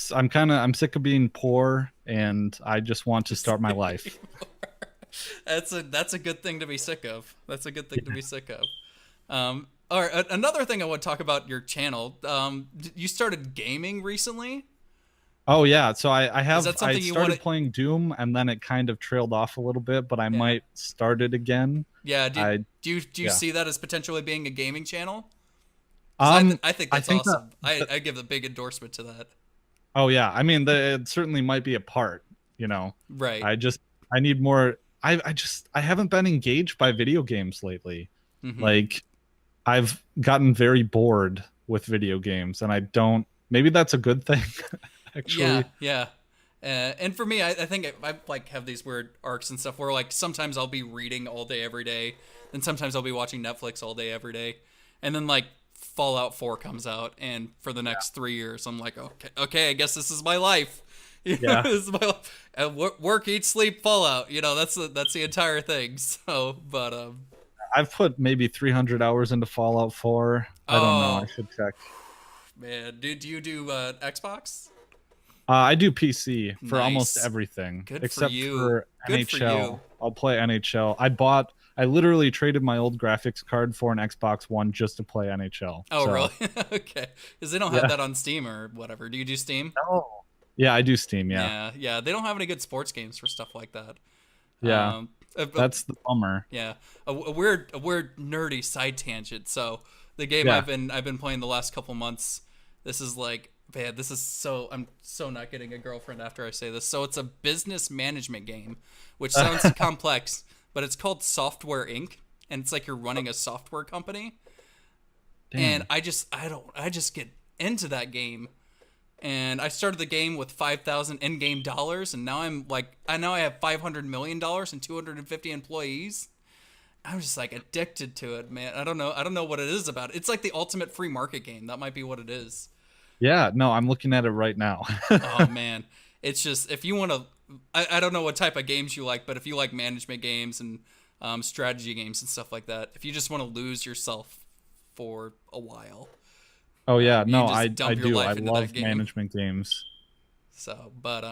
sick of being poor, and I just want to start my life. That's a good thing to be sick of. That's a good thing to be sick of. All right, another thing I want to talk about your channel. You started gaming recently? Oh yeah, so I started playing Doom, and then it kind of trailed off a little bit, but I might start it again. Yeah, do you see that as potentially being a gaming channel? I think that's awesome. I give a big endorsement to that. Oh yeah, I mean, it certainly might be a part, Right. I need more. I haven't been engaged by video games lately. Mm-hmm. Like, I've gotten very bored with video games, and maybe that's a good thing. Actually. Yeah. And for me, I think I like have these weird arcs and stuff where like sometimes I'll be reading all day every day, then sometimes I'll be watching Netflix all day every day, and then like Fallout 4 comes out, and for the next 3 years I'm like, okay, I guess this is my life. Yeah. This is my life. Work, eat, sleep, Fallout. That's the entire thing. So, but I've put maybe 300 hours into Fallout 4. I don't know. I should check. Man, do you do Xbox? I do PC for almost everything. Good except for you. For Good NHL. For you. I'll play NHL. I literally traded my old graphics card for an Xbox One just to play NHL. Oh, really? Okay. Because they don't have that on Steam or whatever. Do you do Steam? No. Yeah, I do Steam, yeah. Yeah. They don't have any good sports games for stuff like that. Yeah. That's the bummer. Yeah. A weird nerdy side tangent. So the game I've been playing the last couple months, this is like, man, I'm so not getting a girlfriend after I say this. So it's a business management game, which sounds complex, but it's called Software Inc. And it's like you're running a software company. Damn. And I just get into that game. And I started the game with 5,000 in-game dollars, and now I have $500 million and 250 employees. I'm just like addicted to it, man. I don't know what it is about it. It's like the ultimate free market game. That might be what it is. Yeah, no, I'm looking at it right now. Oh man, it's just if you want to, I don't know what type of games you like, but if you like management games and strategy games and stuff like that, if you just want to lose yourself for a while. Oh yeah, no, I do. I love management games. So, but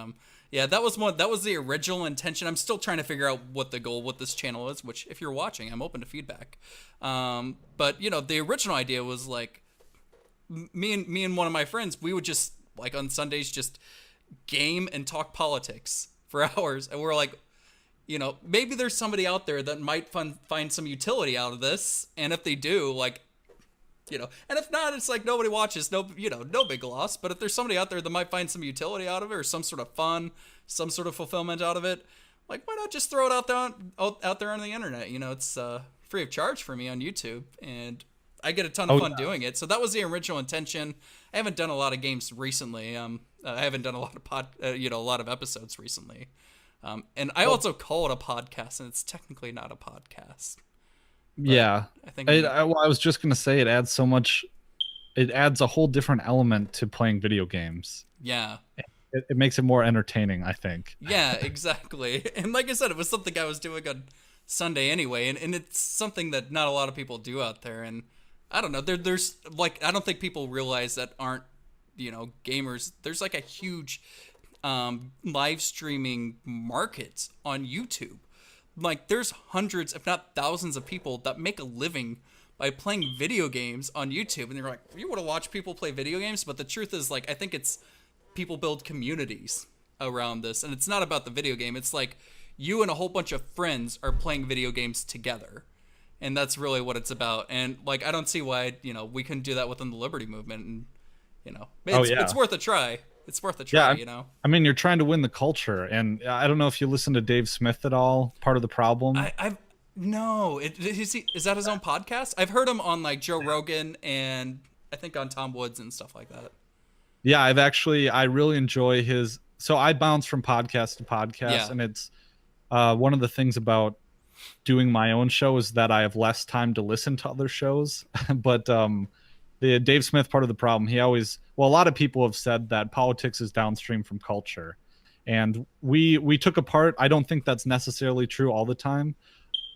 yeah, that was the original intention. I'm still trying to figure out what the goal with this channel is. Which, if you're watching, I'm open to feedback. But the original idea was like me and one of my friends. We would just like on Sundays just game and talk politics for hours, and we're like, maybe there's somebody out there that might find some utility out of this, and if they do, like. And if not, it's like nobody watches, no big loss. But if there's somebody out there that might find some utility out of it or some sort of fun, some sort of fulfillment out of it, like why not just throw it out there on the internet? It's free of charge for me on YouTube, and I get a ton of fun doing it. So that was the original intention. I haven't done a lot of games recently. I haven't done a lot of a lot of episodes recently. And I also call it a podcast, and it's technically not a podcast. But yeah, I think I was just gonna say it adds so much. It adds a whole different element to playing video games. Yeah, it makes it more entertaining, I think. Yeah, exactly. And like I said, it was something I was doing on Sunday anyway, and it's something that not a lot of people do out there. And I don't know, there's like I don't think people realize that aren't gamers. There's like a huge live streaming market on YouTube. Like, there's hundreds, if not thousands of people that make a living by playing video games on YouTube. And they're like, you want to watch people play video games? But the truth is, like, I think it's people build communities around this. And it's not about the video game. It's like you and a whole bunch of friends are playing video games together. And that's really what it's about. And, like, I don't see why, we couldn't do that within the Liberty movement. And, it's worth a try. It's worth a try, I mean, you're trying to win the culture, and I don't know if you listen to Dave Smith at all. Part of the problem. No. Is that his own podcast? I've heard him on like Joe Rogan and I think on Tom Woods and stuff like that. Yeah, I really enjoy his. So I bounce from podcast to podcast, Yeah. and it's one of the things about doing my own show is that I have less time to listen to other shows. But the Dave Smith part of the problem, he always, well, a lot of people have said that politics is downstream from culture, and we took apart. I don't think that's necessarily true all the time.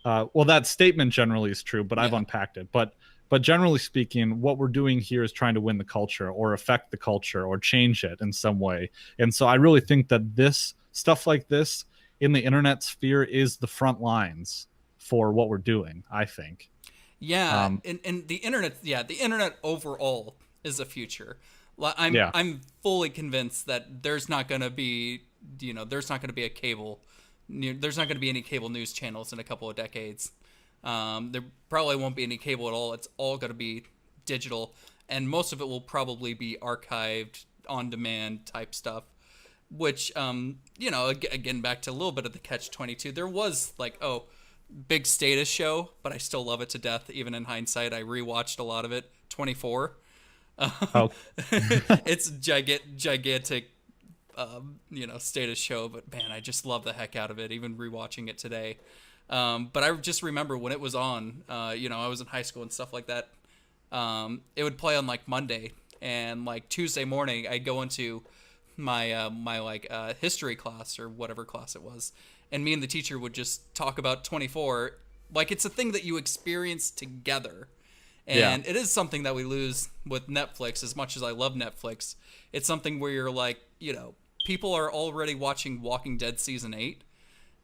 Well, that statement generally is true, but I've Yeah. unpacked it. But generally speaking, what we're doing here is trying to win the culture or affect the culture or change it in some way. And so I really think that this stuff like this in the internet sphere is the front lines for what we're doing, I think. Yeah, and the internet, yeah, the internet overall is the future. Yeah. I'm fully convinced that there's not going to be, there's not going to be there's not going to be any cable news channels in a couple of decades. There probably won't be any cable at all. It's all going to be digital, and most of it will probably be archived, on demand type stuff. Which, again, back to a little bit of the catch-22. There was like, big status show, but I still love it to death. Even in hindsight, I rewatched a lot of it. 24. Oh, It's gigantic, status show, but man, I just love the heck out of it. Even rewatching it today. But I just remember when it was on. I was in high school and stuff like that. It would play on like Monday, and like Tuesday morning, I'd go into my history class or whatever class it was, and me and the teacher would just talk about 24 like it's a thing that you experience together. And it is something that we lose with Netflix. As much as I love Netflix, it's something where you're like, people are already watching Walking Dead season 8,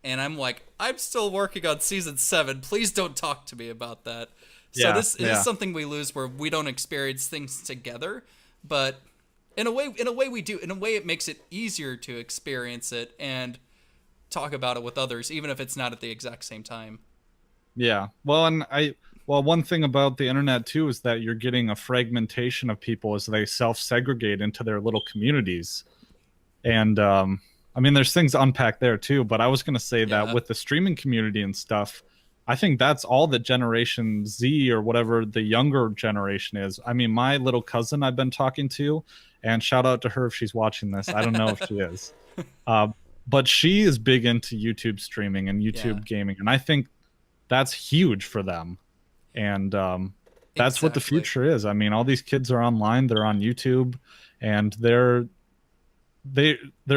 and I'm like, I'm still working on season 7. Please don't talk to me about that. So this is something we lose, where we don't experience things together, but in a way we do. In a way, it makes it easier to experience it and talk about it with others, even if it's not at the exact same time. Yeah. Well, one thing about the internet too is that you're getting a fragmentation of people as they self-segregate into their little communities. And I mean, there's things to unpack there too, but I was going to say that with the streaming community and stuff, I think that's all that Generation Z or whatever the younger generation is. I mean, my little cousin I've been talking to, and shout out to her if she's watching this. I don't know if she is. But she is big into YouTube streaming and YouTube gaming. And I think that's huge for them. And that's what the future is. I mean, all these kids are online, they're on YouTube, and they're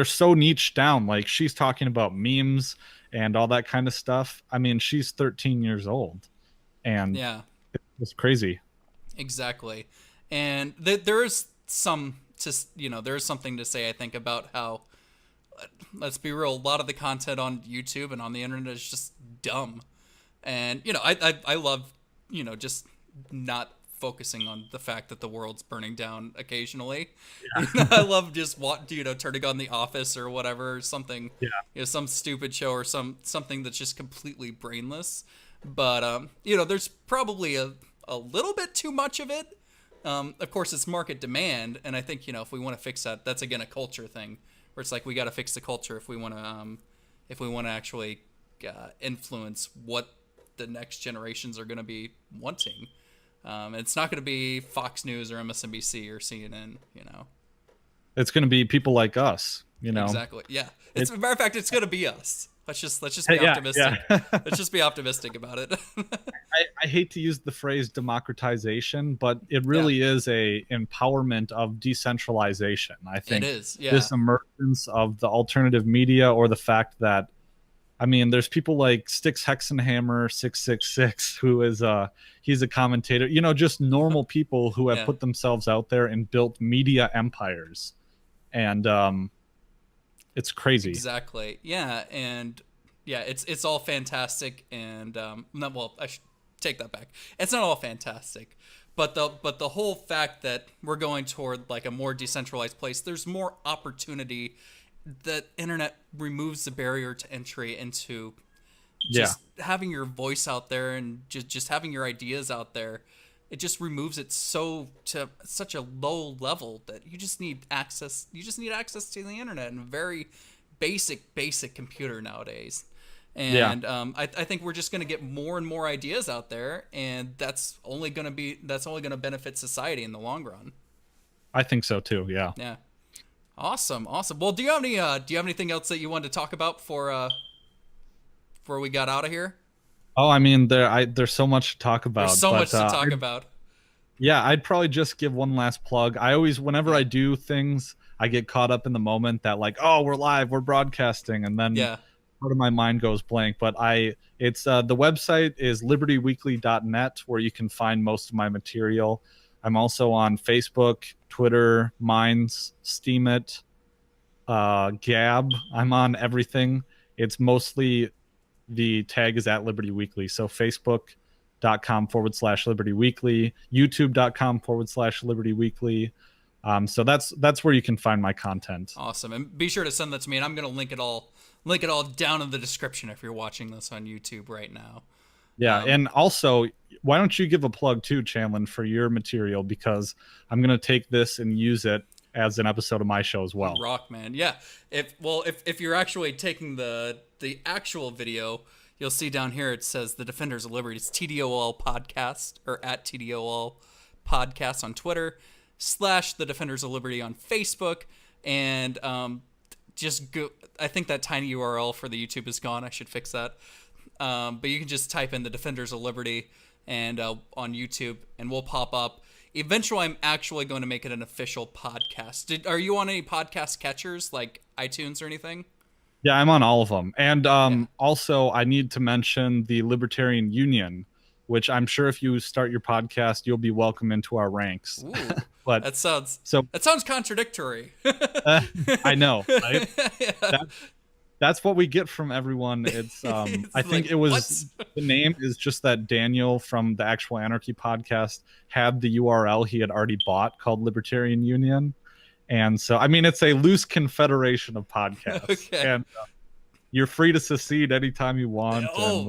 so niched down. Like, she's talking about memes and all that kind of stuff. I mean, she's 13 years old, and it's crazy. Exactly. And there's something to say, I think, about how, let's be real, a lot of the content on YouTube and on the internet is just dumb. And, I love, just not focusing on the fact that the world's burning down occasionally. I love just turning on The Office or whatever, or something, some stupid show or something that's just completely brainless. But, there's probably a little bit too much of it. Of course, it's market demand. And I think, if we want to fix that, that's again a culture thing, where it's like, we got to fix the culture if we want to actually influence what the next generations are going to be wanting. It's not going to be Fox News or MSNBC or CNN, It's going to be people like us, Exactly. Yeah. As a matter of fact, it's going to be us. Let's just be optimistic. Let's just be optimistic about it. I hate to use the phrase democratization, but it really is a empowerment of decentralization. I think it is. This emergence of the alternative media, or the fact that, I mean, there's people like Styx Hexenhammer 666, who is he's a commentator, just normal people who have put themselves out there and built media empires. And it's crazy. Exactly. Yeah. And it's all fantastic. And I should take that back. It's not all fantastic, but the whole fact that we're going toward like a more decentralized place, there's more opportunity. The internet removes the barrier to entry into just having your voice out there and just having your ideas out there. It just removes it to such a low level that you just need access. You just need access to the internet and a very basic computer nowadays. And I think we're just going to get more and more ideas out there, and that's only going to benefit society in the long run. I think so too. Yeah. Yeah. Awesome. Well, do you have anything else that you wanted to talk about before we got out of here? Oh, I mean, there's so much to talk about. There's so much to talk about. Yeah, I'd probably just give one last plug. I always, whenever I do things, I get caught up in the moment that like, oh, we're live, we're broadcasting, and then part of my mind goes blank. But it's the website is libertyweekly.net, where you can find most of my material. I'm also on Facebook, Twitter, Minds, Steemit, Gab. I'm on everything. It's mostly the tag is at Liberty Weekly. So Facebook.com/Liberty Weekly, YouTube.com/Liberty Weekly. So that's where you can find my content. Awesome. And be sure to send that to me, and I'm going to link it all down in the description if you're watching this on YouTube right now. Yeah, and also, why don't you give a plug too, Chanlon, for your material, because I'm going to take this and use it as an episode of my show as well. Rock, man. Yeah. If you're actually taking the actual video, you'll see down here it says the Defenders of Liberty. It's TDOL podcast, or at TDOL podcast on Twitter, / the Defenders of Liberty on Facebook, and just go. I think that tiny URL for the YouTube is gone. I should fix that. But you can just type in the Defenders of Liberty and on YouTube, and we'll pop up. Eventually, I'm actually going to make it an official podcast. Are you on any podcast catchers like iTunes or anything? Yeah, I'm on all of them. And also, I need to mention the Libertarian Union, which I'm sure if you start your podcast, you'll be welcome into our ranks. Ooh, but that sounds contradictory. I know, right? Yeah. That's what we get from everyone. It's I think it was the name is just that Daniel from the Actual Anarchy podcast had the URL he had already bought called Libertarian Union. And so, I mean, it's a loose confederation of podcasts. Okay. And you're free to secede anytime you want. Man,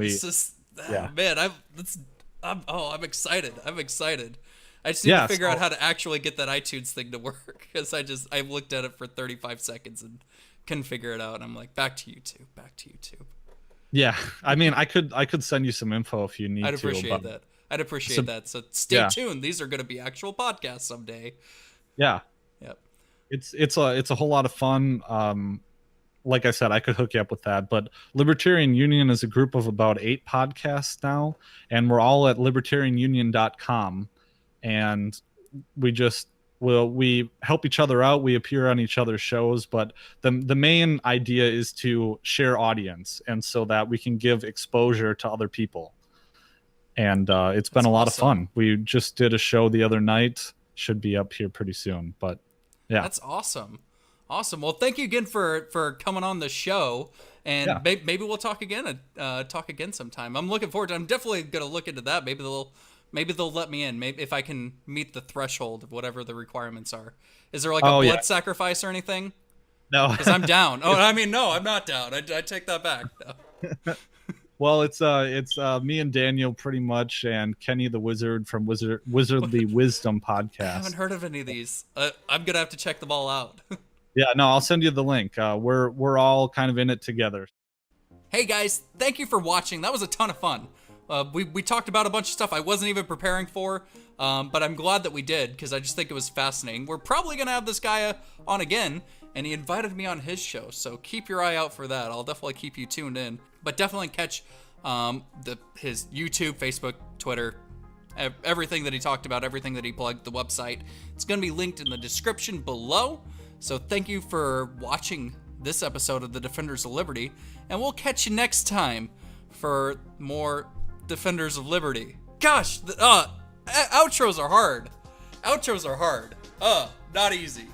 I'm excited. I just need to figure out how to actually get that iTunes thing to work, because I looked at it for 35 seconds and couldn't figure it out. And I'm like, back to YouTube. Yeah, I mean, I could send you some info if you need to. I'd appreciate that. So stay tuned. These are going to be actual podcasts someday. Yeah. Yep. It's a whole lot of fun. Like I said, I could hook you up with that. But Libertarian Union is a group of about 8 podcasts now, and we're all at libertarianunion.com. And we help each other out. We appear on each other's shows, but the main idea is to share audience, and so that we can give exposure to other people. And it's been a lot of fun. We just did a show the other night. Should be up here pretty soon. But yeah, that's awesome. Well, thank you again for coming on the show, and maybe we'll talk again sometime. I'm looking forward to it. I'm definitely gonna look into that. Maybe they'll let me in. Maybe if I can meet the threshold of whatever the requirements are. Is there like a blood sacrifice or anything? No, because I'm down. Oh, I mean, no, I'm not down. I take that back. No. Well, it's me and Daniel pretty much, and Kenny the Wizard from Wizardly Wisdom podcast. I haven't heard of any of these. I'm gonna have to check them all out. Yeah, no, I'll send you the link. We're all kind of in it together. Hey guys, thank you for watching. That was a ton of fun. We talked about a bunch of stuff I wasn't even preparing for, but I'm glad that we did, because I just think it was fascinating. We're probably gonna have this guy on again, and he invited me on his show, so keep your eye out for that. I'll definitely keep you tuned in, but definitely catch his YouTube, Facebook, Twitter, everything that he talked about, everything that he plugged, the website. It's gonna be linked in the description below. So thank you for watching this episode of the Defenders of Liberty, and we'll catch you next time for more Defenders of Liberty. Gosh, outros are hard. Not easy.